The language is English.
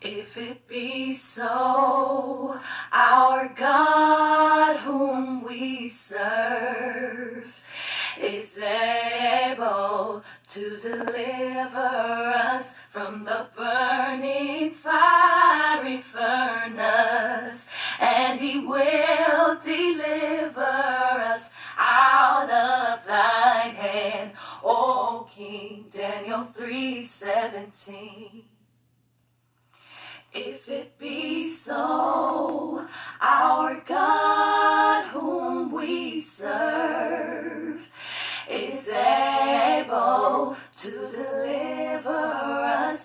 If it be so, our God whom we serve is able to deliver us from the burning fiery furnace, and he will deliver us out of thine hand, O King. Daniel 3:17. If it be so, our God whom we serve is able to deliver us